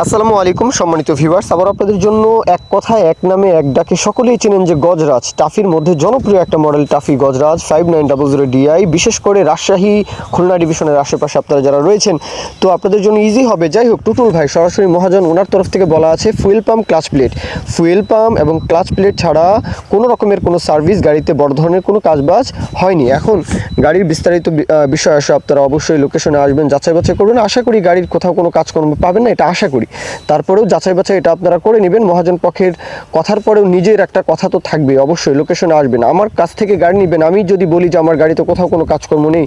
আসসালামু আলাইকুম সম্মানিত ভিউয়ার্স, আবার আপনাদের জন্য এক কথায় এক নামে এক ডাকে সকলেই চেনেন যে গজরাজ টাফির মধ্যে জনপ্রিয় একটা মডেল টাফি গজরাজ 5900 ডিআই। বিশেষ করে রাজশাহী খুলনা ডিভিশনের আশেপাশে আপনারা যারা রয়েছেন, তো আপনাদের জন্য ইজি হবে। যাই হোক, টুটুল ভাই সরাসরি মহাজন ওনার তরফ থেকে বলা আছে ফুয়েল পাম্প এবং ক্লাচ প্লেট ছাড়া কোনো রকমের কোনো সার্ভিস গাড়িতে বড় ধরনের কোনো কাজবাজ হয়নি। এখন গাড়ির বিস্তারিত বিষয় আসে, আপনারা অবশ্যই লোকেশনে আসবেন, যাচাই বাছাই করবেন। আশা করি গাড়ির কোথাও কোনো কাজকর্ম পাবেন না, এটা আশা করি। তারপরেও যাচাই বাছাই এটা আপনারা করে নেবেন। মহাজন পক্ষের কথার পরেও নিজের একটা কথা তো থাকবে, অবশ্যই লোকেশনে আসবেন। আমার কাছ থেকে গাড়ি নেবেন, আমি যদি বলি যে আমার গাড়িতে কোথাও কোনো কাজকর্ম নেই,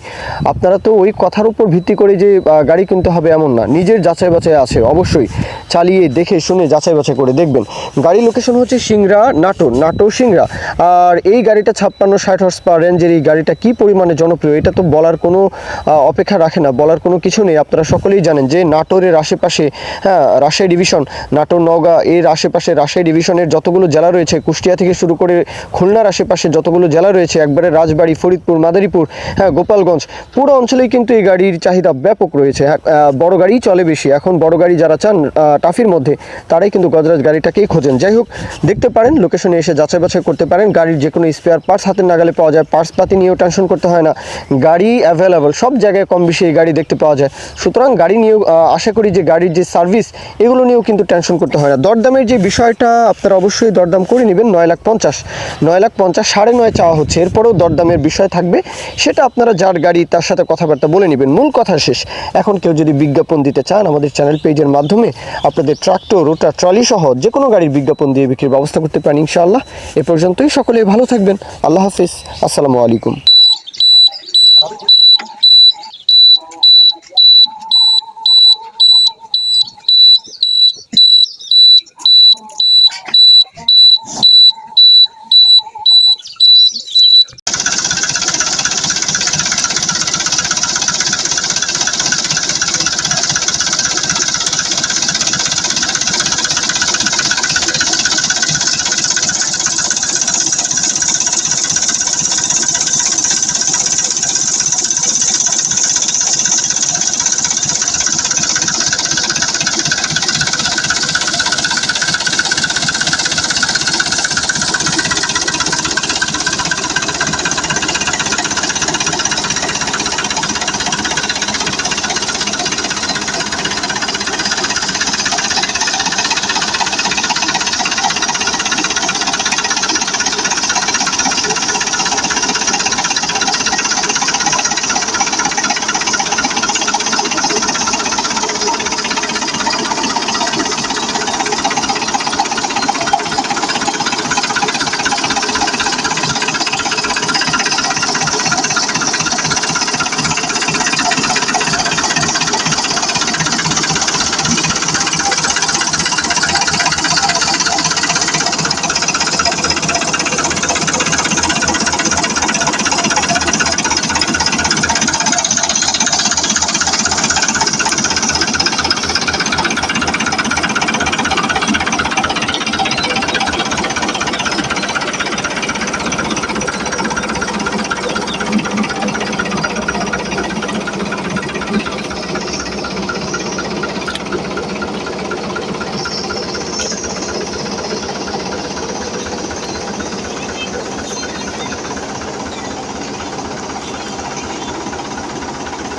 আপনারা তো ওই কথার উপর ভিত্তি করে যে গাড়ি কিনতে হবে এমন না, নিজের যাচাই বাছাই আছে। অবশ্যই চালিয়ে দেখে শুনে যাচাই বাছাই করে দেখবেন। গাড়ির লোকেশন হচ্ছে সিংড়া, নাটোর সিংড়া। আর এই গাড়িটা 56-60 হর্স পাওয়ার রেঞ্জের এই গাড়িটা কি পরিমাণে জনপ্রিয় এটা তো বলার কোনো অপেক্ষা রাখে না, বলার কোনো কিছু নেই। আপনারা সকলেই জানেন যে নাটোরের আশেপাশে, হ্যাঁ, রাজশাহী ডিভিশন, নাটোর, নওগাঁ এর আশেপাশে রাজশাহী ডিভিশনের যতগুলো জেলা রয়েছে, কুষ্টিয়া থেকে শুরু করে খুলনার আশেপাশে যতগুলো জেলা রয়েছে, একবারে রাজবাড়ী, ফরিদপুর, মাদারীপুর, হ্যাঁ, গোপালগঞ্জ, পুরো অঞ্চলেই কিন্তু এই গাড়ির চাহিদা ব্যাপক রয়েছে। বড় গাড়ি চলে বেশি, এখন বড় গাড়ি যারা চান টাফির মধ্যে, তারাই কিন্তু গজরাজ গাড়িটাকেই খোঁজেন। যাই হোক, দেখতে পারেন, লোকেশনে এসে যাচাই বাছাই করতে পারেন। গাড়ির যে কোনো স্পেয়ার পার্টস হাতের নাগালে পাওয়া যায়, পার্টস পাতি নিয়েও টেনশন করতে হয় না, গাড়ি অ্যাভেলেবল, সব জায়গায় কম বেশি এই গাড়ি দেখতে পাওয়া যায়। সুতরাং গাড়ি নিয়েও আশা করি যে গাড়ির যে সার্ভিস, এগুলো নিয়েও কিন্তু টেনশন করতে হয় না। দরদামের যে বিষয়টা, আপনারা অবশ্যই দরদাম করে নেবেন। 9,50,000 9,50,000 চাওয়া হচ্ছে, এরপরেও দরদামের বিষয় থাকবে, সেটা আপনারা যার গাড়ি তার সাথে কথাবার্তা বলে নেবেন। মূল কথা শেষ। এখন কেউ যদি বিজ্ঞাপন দিতে চান, আমাদের চ্যানেল পেজের মাধ্যমে আপনাদের ট্রাক্টর, রোটার, ট্রলি সহ যে কোনো গাড়ির বিজ্ঞাপন দিয়ে বিক্রির ব্যবস্থা করতে পারেন ইনশাআল্লাহ। এ পর্যন্তই, সকলেই ভালো থাকবেন। আল্লাহ হাফিজ, আসসালামু আলাইকুম।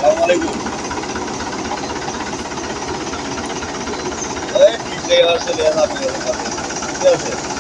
আসসালামু আলাইকুম। এই ঠিক আছে, ঠিক আছে।